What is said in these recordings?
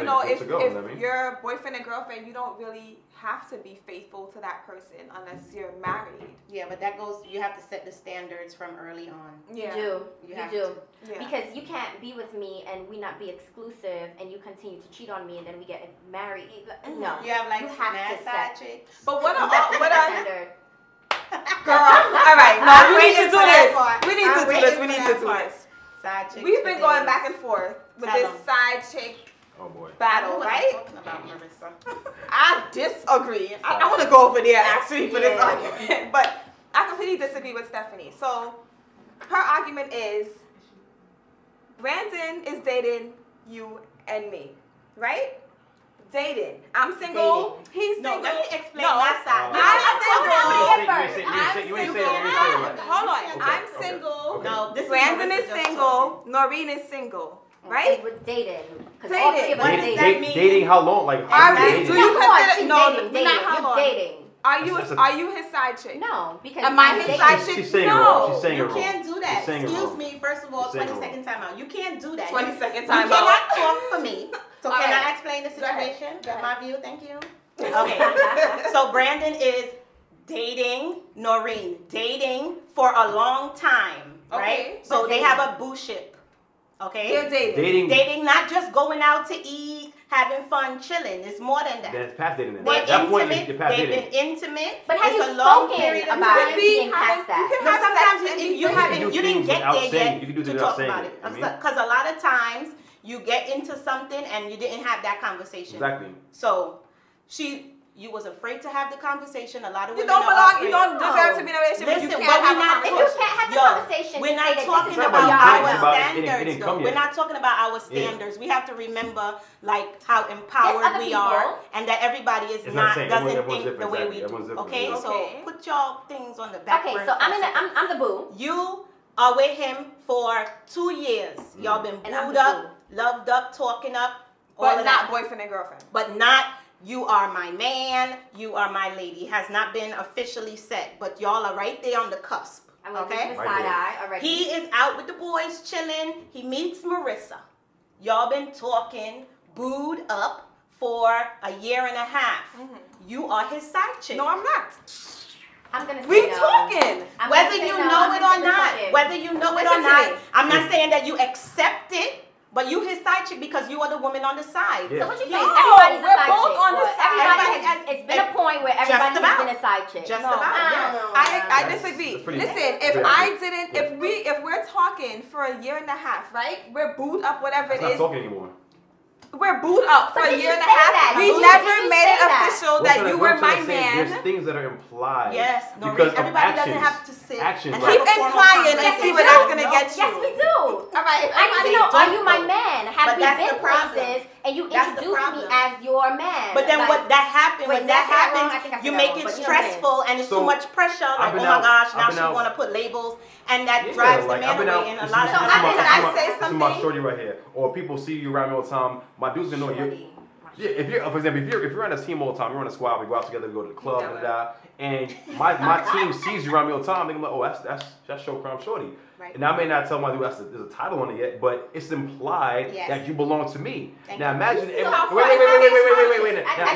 you know, if you're boyfriend and girlfriend, you don't really have to be faithful to that person unless you're married. Yeah, but that goes, you have to set the standards from early on. Yeah. You do. Yeah. Because you can't be with me and we not be exclusive and you continue to cheat on me and then we get married. No. You have like mad side chicks. But what are standard? Girl, all right, no, we need to do this. We need to do this. Side chicks. We've been going back and forth with this side chick battle, right? Talking about Marisa. I disagree. I want to go over there actually for this argument, but I completely disagree with Stephanie. So her argument is Brandon is dating you and me, right? Dating. I'm single. He's single. No, let me explain my side. I'm single. Hold on. I'm single. No, Brandon is single. Noreen is single. Right? We're dating. Dating how long? Like how long? Do you consider dating? Not how long. Dating. Are you his side chick? No, because am I his side chick? She's saying it wrong. She's saying it you wrong. can't do that. Excuse me. First of all, 20-second timeout. You can't do that. 20-second timeout. You cannot talk for me. So can I explain the situation? Get my view. Thank you. Okay. So Brandon is dating Noreen. Dating for a long time. Right? So they have a boo-ship. Okay? They're dating. Dating, not just going out to eat, having fun, chilling. It's more than that. That's past dating. They're intimate. They've been intimate. But have you spoken about being past that? No, sometimes you didn't get there yet to talk about it. Because a lot of times you get into something and you didn't have that conversation. Exactly. So you was afraid to have the conversation. A lot of women you don't deserve to be in a relationship. Listen, you can't have if you can't have the conversation, we're not talking about our standards. We're not talking about our standards. We have to remember like how empowered we are, and that everybody doesn't think the way we do. Okay, so put your things on the back burner. Okay, so I'm the boo. You are with him for 2 years. Y'all been booed up, loved up, talking up, but not boyfriend and girlfriend. But not. You are my man, you are my lady. Has not been officially set, but y'all are right there on the cusp. Okay? He is out with the boys chilling. He meets Marisa. Y'all been talking, booed up for a year and a half. You are his side chick. No, I'm not. I'm gonna say we talking. Whether you know it or not. Whether you know it or not. I'm not saying that you accept it. But you his side chick because you are the woman on the side. Yeah. So what you saying? Everybody's a side chick. On the side. It's been a point where everybody's been a side chick. Just about. I disagree. Listen, if we're talking for a year and a half, right? We're booed up, whatever it is. Not talking anymore. We're booed up for a year and a half. We never made it official that you were my man. There's things that are implied. Yes, because everybody doesn't have to sit and keep implying and see what that's gonna get you. Yes, we do. All right. I need to know, are you my man? Have we been places and you introduce me as your man? But then when that happens, you make it stressful and it's too much pressure. Like, oh my gosh, now she want to put labels. And that drives the man away in a lot of times. Can I say something? This is my shorty right here. Or people see you around me all the time. My dudes gonna know you. Yeah, if you're, for example, if you're on a team all the time, you're on a squad, we go out together, we go to the club, and my team sees you around me all the time, they're like, oh, that's Show Crime Shorty. Right. And I may not tell my dude there's a title on it yet, but it's implied that you belong to me. Now imagine, wait.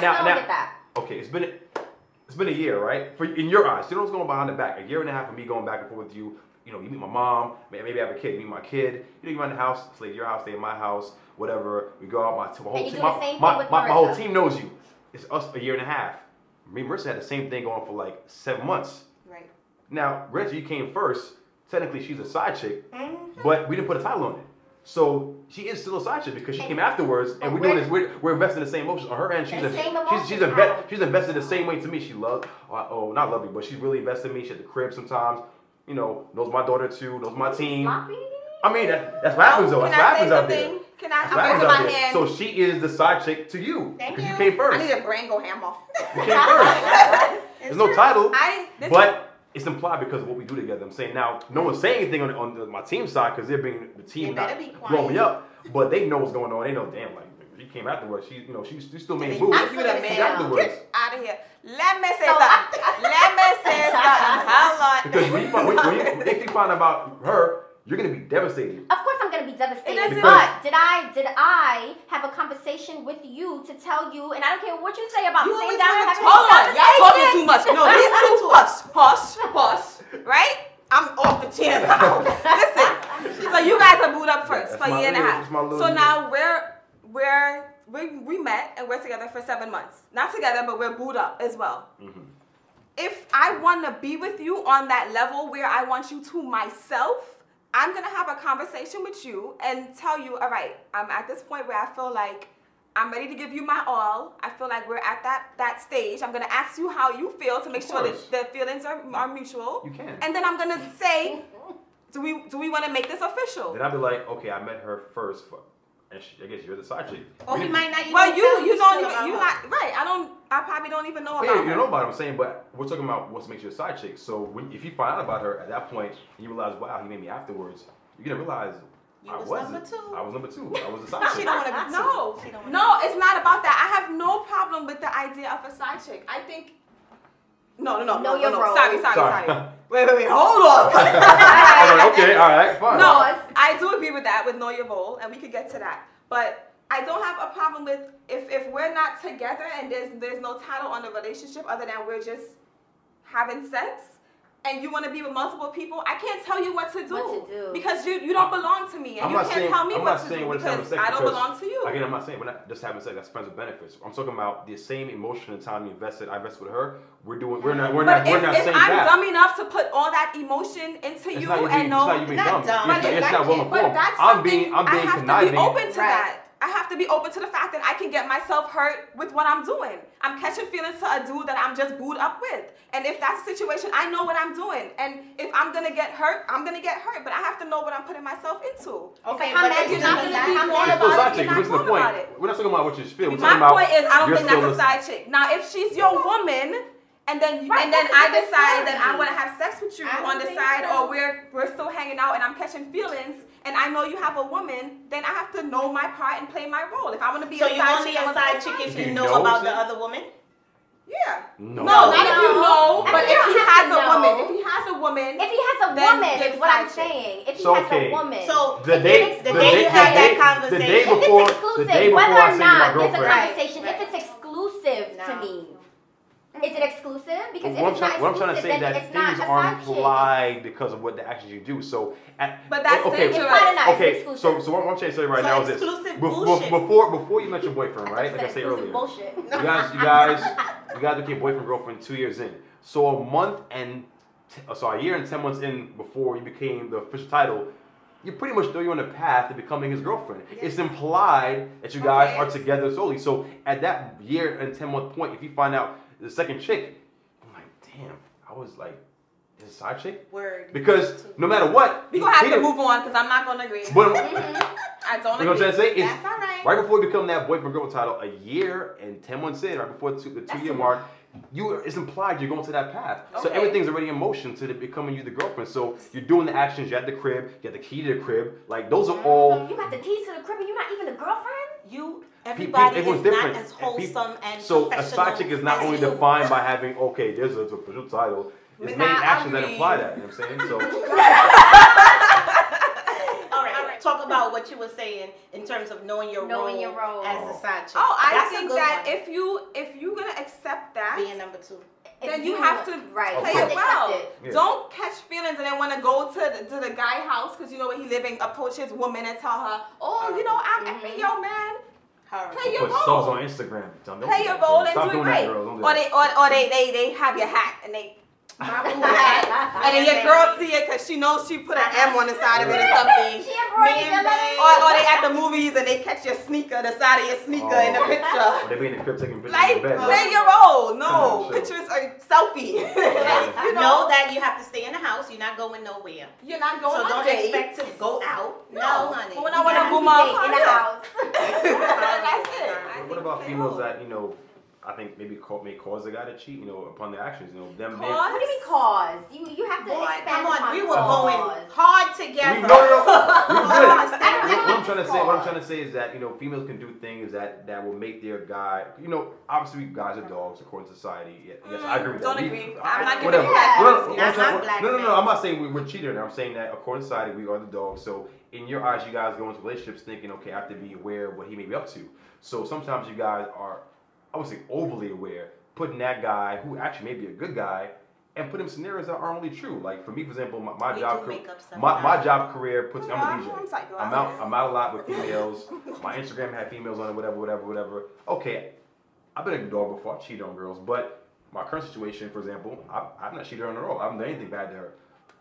Now, okay, it's been a year, right? In your eyes, you know what's going behind the back. A year and a half of me going back and forth with you. You know, you meet my mom, maybe I have a kid, you meet my kid. You know, you run the house, stay at your house, stay at my house, whatever. We go out, my whole team knows you. It's us a year and a half. Me and Marisa had the same thing going for like 7 months. Right. Now, Reggie, you came first. Technically, she's a side chick, but we didn't put a title on it. So she is still a side chick because she came afterwards, and we're doing this. We're investing the same emotions on her end. She's invested the same way to me. She loves, not love me, but she's really invested in me. She at the crib sometimes. You know, knows my daughter too, knows my team. I mean, that's what happens though. That's what happens out there. Can I raise my hand? So she is the side chick to you. Thank you. Because you came first. I need a Brango hammer. You came first. There's no title, but it's implied because of what we do together. I'm saying now, no one's saying anything on my team side because they're being the team not growing me up, but they know what's going on. They know, damn, like she came afterwards. She still made moves. Get out of here. Let me say something. Hold on. Because if you find out about her, you're gonna be devastated. Of course, I'm gonna be devastated. But did I have a conversation conversation with you to tell you, and I don't care what you say about sitting down and having hold on, y'all talking too much. No, these two hush, right? I'm off the chair now. Listen, so you guys are booed up first for a year and a half. So now we met and we're together for 7 months. Not together, but we're booed up as well. Mm-hmm. If I want to be with you on that level where I want you to myself, I'm going to have a conversation with you and tell you, all right, I'm at this point where I feel like I'm ready to give you my all. I feel like we're at that stage. I'm going to ask you how you feel to make sure that the feelings are mutual. You can. And then I'm going to say, do we want to make this official? Then I'll be like, okay, I met her first. And I guess you're the side chick. Or he might not even well, you not right. I probably don't even know about her. You know about it, I'm saying, but we're talking about what makes you a side chick. So if you find out about her at that point, you realize, wow, he made me afterwards. You're gonna realize I was number two. I was number two. I was a side chick. She don't want to be No, it's not about that. I have no problem with the idea of a side chick. I think. No. Sorry. Wait. Hold on. Okay, all right, fine. No, I do agree with that, with know your role, and we could get to that. But I don't have a problem with if we're not together and there's no title on the relationship other than we're just having sex, and you want to be with multiple people, I can't tell you what to do. Because you don't belong to me, and you can't tell me what to do because I don't belong to you. Again, I'm not saying we're not just having sex. That's friends with benefits. I'm talking about the same emotion and time I invested with her. We're not saying that. If I'm dumb enough to put all that emotion into you and know, it's not dumb. It's not well informed. That's something I have to be open to that. I have to be open to the fact that I can get myself hurt with what I'm doing. I'm catching feelings to a dude that I'm just booed up with. And if that's the situation, I know what I'm doing. And if I'm going to get hurt, I'm going to get hurt. But I have to know what I'm putting myself into. Okay, but if you're not going to be calm about it, you're not calm about it. We're not talking about what you feel. My point is, I don't think that's a side chick. Now, if she's your woman, and then I decide that I want to have sex with you on the side, or we're still hanging out and I'm catching feelings, and I know you have a woman, then I have to know my part and play my role. If I want to be a side chick, so you only a side chick if you know about the other woman? Yeah. No, not if you know, but if he has a woman. If he has a woman is what I'm saying. If he has a woman. So the day you have that conversation, the day before I say my girlfriend. There's a conversation. If it's exclusive to me. Is it exclusive? Because what I'm trying to say is that things are implied because of what the actions you do. So, but that's okay. So what I'm trying to say right now is this: before you met your boyfriend, right? Like I said earlier, you guys became boyfriend girlfriend 2 years in. So a year and 10 months in before you became the official title, you pretty much know you're on the path to becoming his girlfriend. Yes. It's implied that you guys are together solely. So at that year and 10-month point, if you find out the second chick, I'm like, damn, I was like, is a side chick? Word. Because no matter what, we're gonna have to move on because I'm not gonna agree. But I don't agree. You know what I'm trying to say? That's all right. Right before you become that boyfriend girl title, a year and 10 months in, right before the 2 year mark, it's implied you're going to that path. So everything's already in motion to becoming you the girlfriend. So you're doing the actions. You're at the crib. You got the key to the crib. Like those are all. You got the keys to the crib, and you're not even the girlfriend. Everybody is not as wholesome and so a side chick is not only defined by having there's an official title. It's many actions that imply that. You know what I'm saying? So. All right. Talk about what you were saying in terms of knowing your role as a side chick. I think that if you're gonna accept that, being number two, then you have to play it well. Yeah. Don't catch feelings and then want to go to the guy house because you know where he living, approach his woman and tell her, I'm your man. Play your role. Songs on Instagram. Play your role and do it right. Or they have your hat and they. And then your girl see it because she knows she put an M on the side of it or something. Or they at the movies and they catch your sneaker, the side of your sneaker in the picture. Or they be in the crib taking pictures in the bed. Play your role. No, pictures are selfie. You know that you have to stay in the house. You're not going nowhere. You're not going so don't expect to go out. No, honey. But when I want to boom out in the house. That's it. What about females that, I think maybe may cause the guy to cheat, upon their actions. What do you mean cause? You have to come on. We were going hard together. No. We were good. What I'm trying to say is that females can do things that will make their guy. Obviously guys are dogs according to society. Yes, I agree with that. Don't agree. I'm not whatever. No. I'm not saying we're cheating. I'm saying that according to society we are the dogs. So in your eyes, you guys go into relationships thinking, okay, I have to be aware of what he may be up to. So sometimes you guys are, I would say, overly aware, putting that guy who actually may be a good guy, and put him in scenarios that aren't really true. Like for me, for example, my job career puts. I'm a DJ. I'm out a lot with females. My Instagram had females on it. Whatever. Okay, I've been a dog before. I cheated on girls, but my current situation, for example, I've not cheated on her at all. I haven't done anything bad to her.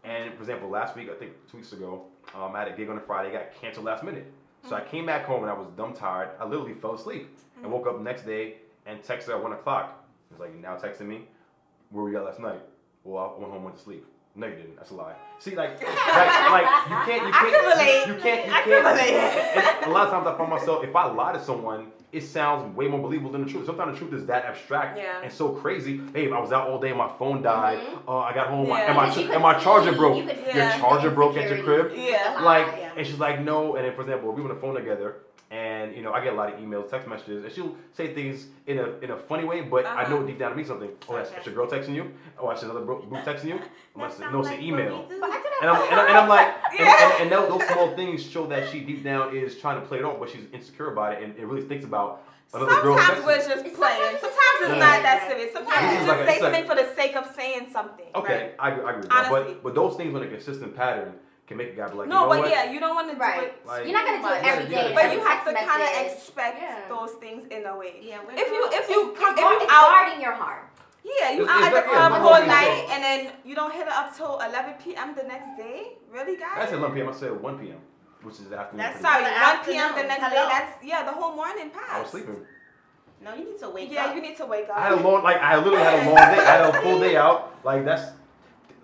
And for example, last week, I think 2 weeks ago, I had a gig on a Friday. Got canceled last minute. So I came back home and I was dumb tired. I literally fell asleep and woke up the next day and texted her at 1 o'clock. He was like, "You now texting me? Where were you at last night?" "Well, I went home and went to sleep." "No, you didn't. That's a lie." See, like you can't. I can relate. And a lot of times I find myself, if I lie to someone, it sounds way more believable than the truth. Sometimes the truth is that abstract and so crazy. "Hey, I was out all day, my phone died. I got home and my charger broke." Your charger broke at your crib? Yeah. And she's like, "No." And then, for example, we were on the phone together, and I get a lot of emails, text messages, and she'll say things in a funny way, but I know deep down to me something. "Oh, that's your girl texting you? Oh, that's another boo texting you?" No, it's an email. And I'm like, and those small things show that she deep down is trying to play it off, but she's insecure about it and really thinks about another girl. Sometimes we're just playing. Sometimes it's not that serious. Sometimes you just say something for the sake of saying something. Okay, I agree with that. But those things on a consistent pattern can make a guy be like, no, but you don't want to do it. Like, you're not gonna do it every day. But you have to kind of expect those things in a way. Yeah. If you out guarding your heart. Yeah, you out at the club all night and then you don't hit it up till 11 p.m. the next day. Really, guys? I said 11 p.m. I said 1 p.m. which is the afternoon. Sorry, 1 p.m. the next day. That's the whole morning passed. I was sleeping. No, you need to wake up. Yeah, you need to wake up. I literally had a long day. I had a full day out. Like that's.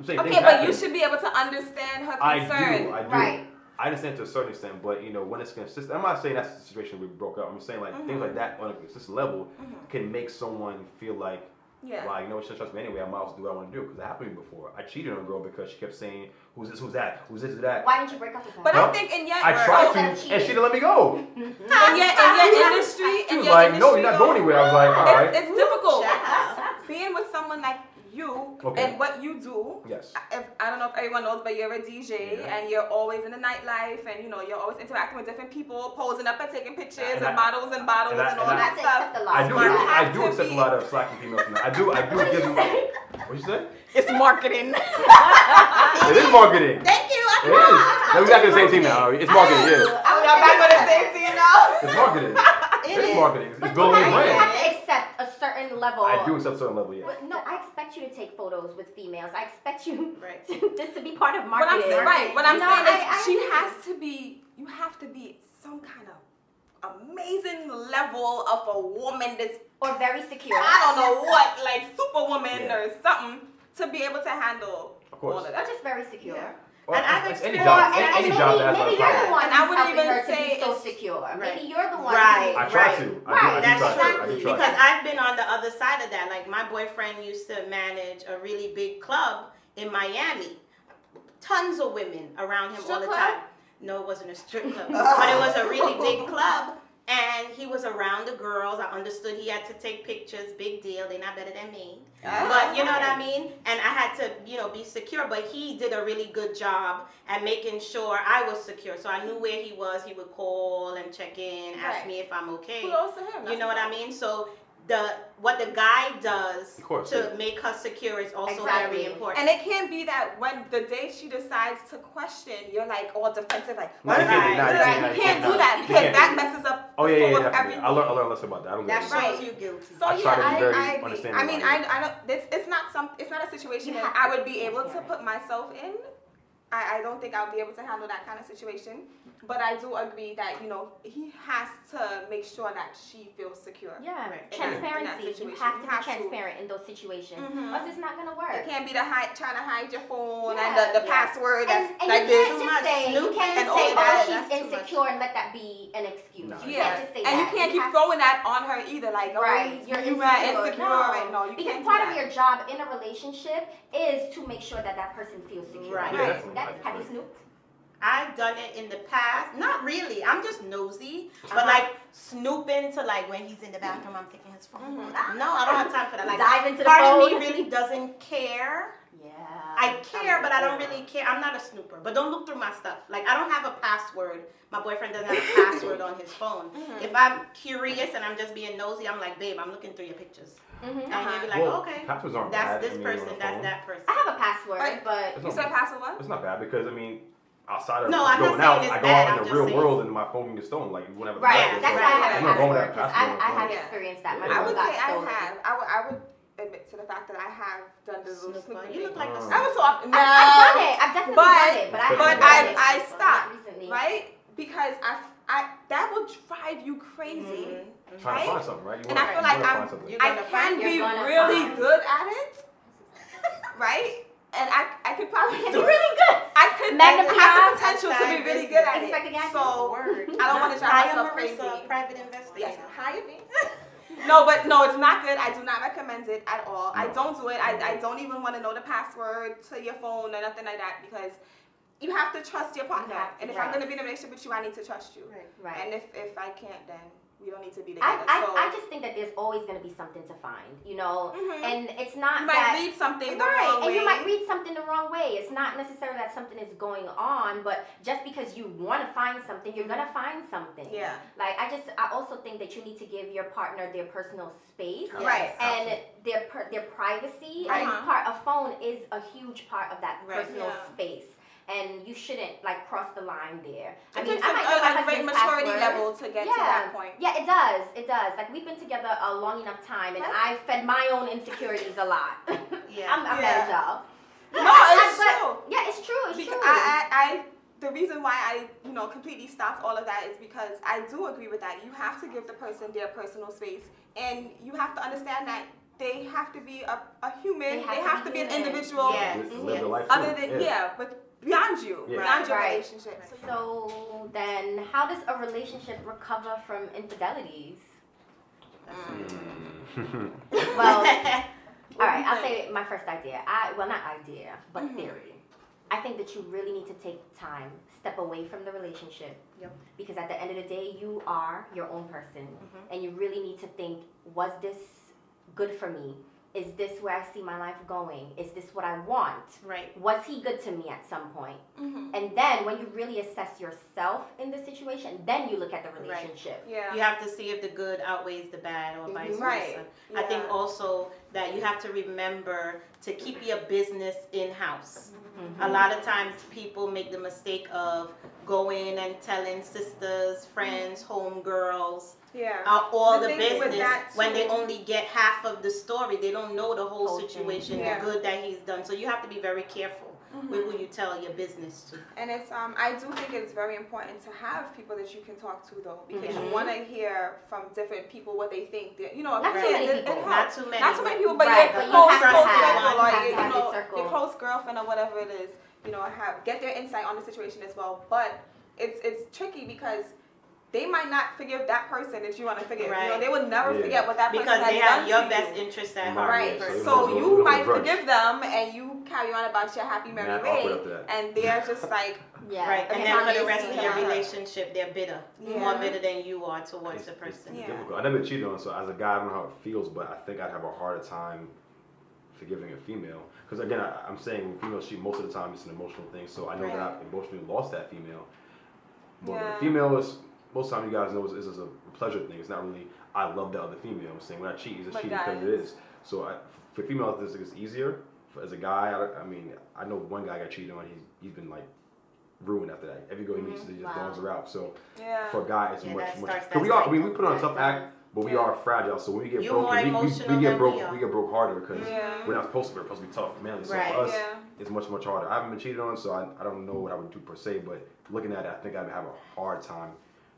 Okay, but you should be able to understand her concern. I do. Right. I understand to a certain extent, but when it's consistent, I'm not saying that's the situation we broke up. I'm saying things like that on a consistent level can make someone feel like, she doesn't trust me anyway. I might as well do what I want to do because it happened to me before. I cheated on a girl because she kept saying, "Who's this? Who's that? Who's this? Who's that?" Why didn't you break up with her? But I think in your I tried to, and she didn't let me go. In your industry, she was like, "No, you're not going anywhere." I was like, "All right." It's difficult being with someone like you and what you do. Yes. I don't know if everyone knows, but you're a DJ and you're always in the nightlife and you're always interacting with different people, posing up and taking pictures and bottles and all that stuff. I do accept a lot of slack from females. I do give them. What you say? It's marketing. It is marketing. Thank you. It is. No, we're back to the same team now. It's marketing. Yeah. Y'all back with the same team now. It's marketing. It is marketing. It's building a brand. You have to accept a certain level. I do accept a certain level, yeah. But no, I expect you to take photos with females. I expect you this to be part of marketing. What I'm saying is you have to be some kind of amazing level of a woman that's or very secure. I don't know what, like superwoman or something to be able to handle all of that. Or just very secure. Yeah. And I've experienced any job that has maybe you're the one I wouldn't even say so secure. Maybe you're the one. I try to. That's exactly because I've been on the other side of that. Like my boyfriend used to manage a really big club in Miami. Tons of women around him all the time. No, it wasn't a strip club, but it was a really big club. And he was around the girls. I understood he had to take pictures. Big deal. They're not better than me. But you know what I mean? And I had to, be secure. But he did a really good job at making sure I was secure. So I knew where he was. He would call and check in, ask me if I'm okay. Kudos to him. You know what I mean? So what the guy does to make her secure is also very important. And it can't be that when the day she decides to question, you're like all defensive, like, you can't do that because that messes up the flow of everything. I learned less about that. That shows you guilty. So I try to be very understanding. I mean, I don't. It's not a situation that I would be able to put myself in. I don't think I'll be able to handle that kind of situation. But I do agree that, he has to make sure that she feels secure. Yeah, transparency. You have to be transparent in those situations. Or it's not going to work. It can't be trying to hide your phone and the password that's like this. You can't just say, oh, she's insecure and let that be an excuse. You can't just say that. And you can't keep throwing that on her either. Like, you're insecure. No, you because part of your job in a relationship is to make sure that person feels secure. Right. Have you snooped? I've done it in the past. Not really. I'm just nosy. But like snooping to like when he's in the bathroom, I'm taking his phone. No, I don't have time for that. Like, dive into the phone. Part of me really doesn't care. Yeah. I care, but I don't really care. I'm not a snooper. But don't look through my stuff. Like, I don't have a password. My boyfriend doesn't have a password on his phone. If I'm curious and I'm just being nosy, I'm like, babe, I'm looking through your pictures. And he'll be like, okay, passwords aren't that's bad. this person, that's that person. I have a password, but you said password what? It's not bad because outside of I'm going not out, saying I it's go bad, out in the real saying. world and my phone can get stolen. Like, you wouldn't have a right. password. That's why I have a password. I have Yeah. experienced that. My I phone would got say stolen. I would admit to the fact that I have done the little snooping. You look like a I was so often. I've done it. I've definitely done it, but I stopped recently, right? Because that will drive you crazy. Trying to find something, right? And I feel like I can be really good at it, right? And I could probably be really good. I could have the potential to be really good at it. So I don't want to drive myself crazy. Private investigator. Yes, hire me. No, it's not good. I do not recommend it at all. I don't do it. I don't even want to know the password to your phone or nothing like that because you have to trust your partner. And if I'm going to be in a relationship with you, I need to trust you. Right. And if I can't, then we don't need to be together. I just think that there's always going to be something to find, and it's not you might read something the wrong way. And you might read something the wrong way. It's not necessarily that something is going on, but just because you want to find something, you're going to find something. Yeah. Like, I also think that you need to give your partner their personal space. Right. And their privacy. And a phone is a huge part of that personal space. And you shouldn't cross the line there. I mean, I might know a great maturity level to get to that point. Yeah, it does. It does. Like, we've been together a long enough time, and I've fed my own insecurities a lot. I'm mad at y'all. No, it's true. Yeah, it's true. It's true. The reason why I completely stopped all of that is because I do agree with that. You have to give the person their personal space, and you have to understand that they have to be a human. They have to be an individual. Live their life other than but beyond you, beyond your relationship. So then, how does a relationship recover from infidelities? Well, all right, I'll say my first idea. Not idea, but theory. I think that you really need to take time, step away from the relationship. Because at the end of the day, you are your own person. And you really need to think, was this good for me? Is this where I see my life going? Is this what I want? Right. Was he good to me at some point? And then when you really assess yourself in the situation, then you look at the relationship. Yeah. You have to see if the good outweighs the bad or vice versa. I think also that you have to remember to keep your business in-house. A lot of times people make the mistake of going and telling sisters, friends, homegirls, all the business when they only get half of the story. They don't know the whole situation, the good that he's done. So you have to be very careful with who you tell your business to. And it's I do think it's very important to have people that you can talk to though, because you want to hear from different people what they think. Not too many people. Not too many people, but your close girlfriend or whatever it is. Get their insight on the situation as well. But it's tricky because they might not forgive that person that you want to forgive. They will never forget what that person has done to you. Because they have your best interest at heart. Right. So you might forgive them and you carry on about your happy merry way, and they're just like, right. And then for the rest of your relationship, they're bitter. More bitter than you are towards the person. It's difficult. I've never been cheated on, so as a guy, I don't know how it feels, but I think I'd have a harder time forgiving a female. Because again, I'm saying when females cheat, most of the time it's an emotional thing, so I know that I've emotionally lost that female. But a female is, most of the time you guys know, is a pleasure thing. It's not really, I love the other female. I'm saying when I cheat, it's just cheating because it is. So for females, it's easier. As a guy, I know one guy got cheated on. He's been ruined after that. Every girl he meets, he just bones her out. So for a guy, it's much. Because we put on a tough act, but we are fragile. So when we get broken, we get broke harder because we're not supposed to be tough, manly. So for us, it's much harder. I haven't been cheated on, so I don't know what I would do per se. But looking at it, I think I'd have a hard time,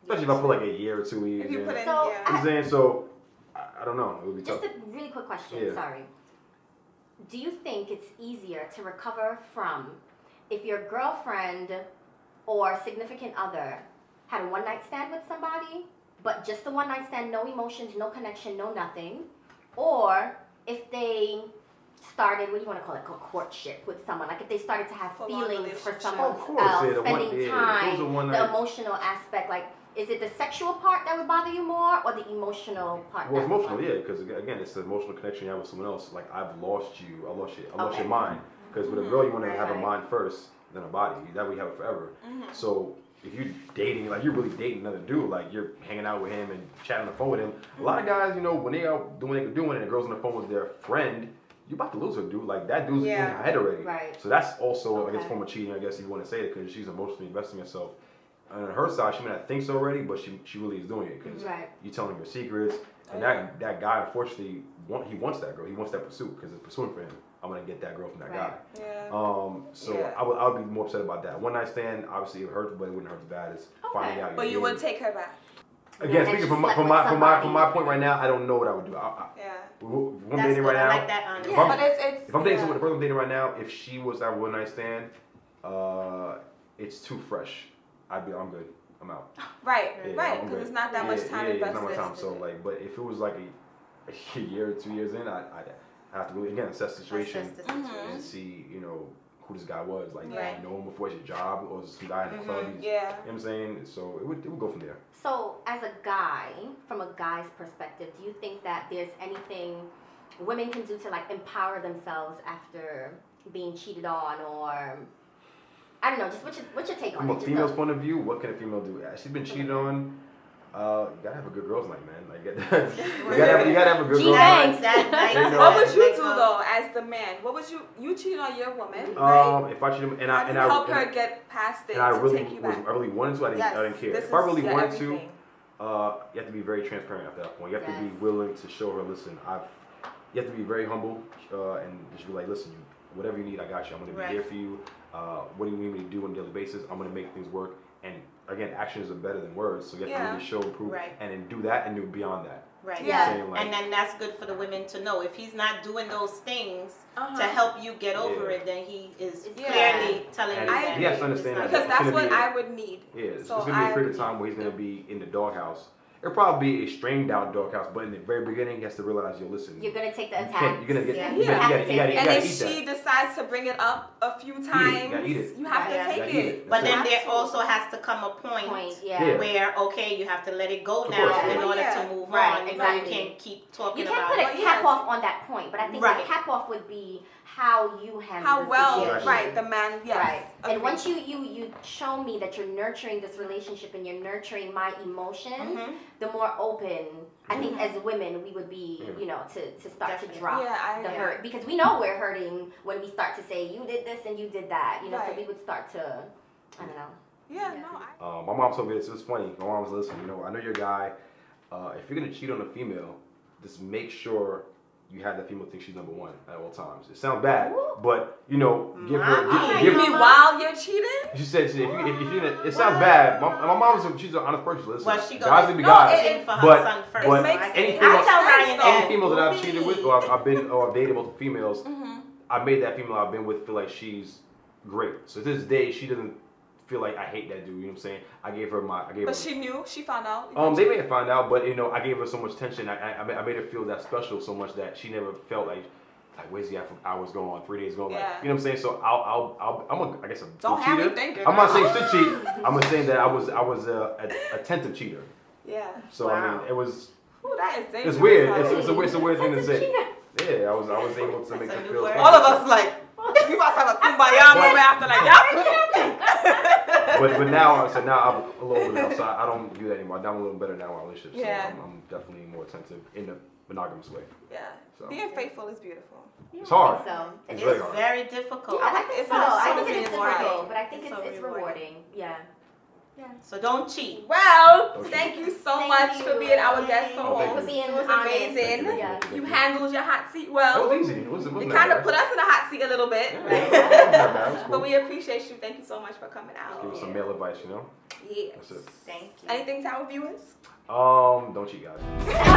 especially if I put like a year or 2 years. If you put in, so yeah. I'm saying so. I don't know. It would be just tough. a really quick question. Yeah. Sorry. Do you think it's easier to recover from if your girlfriend or significant other had a one-night stand with somebody, but just the one-night stand, no emotions, no connection, no nothing, or if they started, what do you want to call it, a courtship with someone, like if they started to have feelings for someone else, spending time, the emotional aspect, like is it the sexual part that would bother you more, or the emotional part? Well, emotional, yeah, because again, it's the emotional connection you have with someone else. Like I've lost you, I lost your mind. Because with a girl, you want to have a mind first, then a body. That way you have it forever. So if you're dating, like you're really dating another dude, like you're hanging out with him and chatting on the phone with him. A lot of guys, you know, when they out doing what they're doing, and the girl's on the phone with their friend, you're about to lose her, dude. Like that dude's in her head already. Right. So that's also, I guess, form of cheating. I guess you want to say it because she's emotionally investing herself. And on her side, she may not think so already, but she really is doing it because you're telling her secrets. And that guy, unfortunately, he wants that girl. He wants that pursuit because it's pursuing for him. I'm gonna get that girl from that guy. Yeah. I would be more upset about that. One night stand, obviously it hurts, but it wouldn't hurt as bad as finding out. But you would take her back. Again, speaking from my point right now, I don't know what I would do. If I'm dating right now, like that, if I'm dating someone, the person I'm dating right now, if she was to have a one night stand, it's too fresh. I'm good. I'm out. Right, because it's not that much time invested. It's not much time. So like, but if it was like a year or 2 years in, I'd have to really again assess the situation and see, you know, who this guy was. Like, know him before his job, or some guy in the club. You know what I'm saying? So it would go from there. So as a guy, from a guy's perspective, do you think that there's anything women can do to like empower themselves after being cheated on, or I don't know, just what's your take on it? From a female's point of view, what can a female do? She's been cheated on. You gotta have a good girls' night, man. Like, you gotta have a good girls' night. What would you do though, as the man? What would you cheat on your woman? Right? If I cheated, and I help her get past it, and I really take you back. I really wanted to. I didn't care. If I really wanted to, you have to be very transparent after that point. You have to be willing to show her. Listen, you have to be very humble and just be like, listen, whatever you need, I got you. I'm gonna be here for you. What do you need me to do on a daily basis? I'm gonna make things work. And again, actions are better than words, so you have to really show and prove, and then do that and do beyond that. Right. Yeah. And then that's good for the women to know. If he's not doing those things to help you get over it, then he is clearly telling you that. He has to understand that. Because that's what I would need. Yeah, it's going to be a period of time where he's going to be in the doghouse. It'll probably be a strained out doghouse, but in the very beginning, he has to realize, listen. You're going to take the attack. You're going to get and if she decides to bring it up a few times, you have to take it. But then there also has to come a point where, okay, you have to let it go now in order to move on. Exactly. You can't keep talking about it. You can't put a cap off on that point, but I think the cap off would be how you handle the situation. The man, Right. And once you show me that you're nurturing this relationship and you're nurturing my emotions, the more open, I think as women, we would be, you know, to start to drop the hurt. Because we know we're hurting when we start to say, you did this and you did that. You know, so we would start to, I don't know. My mom told me this. It was funny. My mom was listening. You know, I know you're a guy. If you're going to cheat on a female, just make sure you have that female think she's number one at all times. It sounds bad, but you know, give me while you're cheating. She said, if you it sounds bad. My mom she's an honest person. Listen, well, she guys will be guys, but any female that I've cheated with, or I've dated multiple females, I made that female I've been with feel like she's great. So to this day, she doesn't feel like I hate that dude. You know what I'm saying? I gave her. But she knew. She found out. They may have found out, but you know, I gave her so much attention. I made her feel that special so much that she never felt like where's he at for hours going, 3 days going. Like, you know what I'm saying? So I guess a cheater. I'm not saying to cheat. I'm just saying that I was a attentive cheater. Yeah. So I mean, it was. Ooh, that is dangerous. It's weird. It's a weird thing to say. Yeah, I was able to make her feel. All of us like. We about to have a kumbaya moment after but now I'm a little bit now, so I don't do that anymore. I'm a little better now in my relationship, so I'm definitely more attentive in the monogamous way. Yeah. So. Being faithful is beautiful. It's hard. It's very difficult. Yeah, I think so. I think it is difficult, but I think it's rewarding. Yeah. Yeah. So don't cheat. Well, thank you so much for being our guest co-host. For being amazing. You handled your hot seat well. That was easy. It wasn't you kind of put us in a hot seat a little bit. Yeah, cool. But we appreciate you. Thank you so much for coming out. Give us some male advice, you know? Yes. That's it. Thank you. Anything to our viewers? Don't cheat, guys.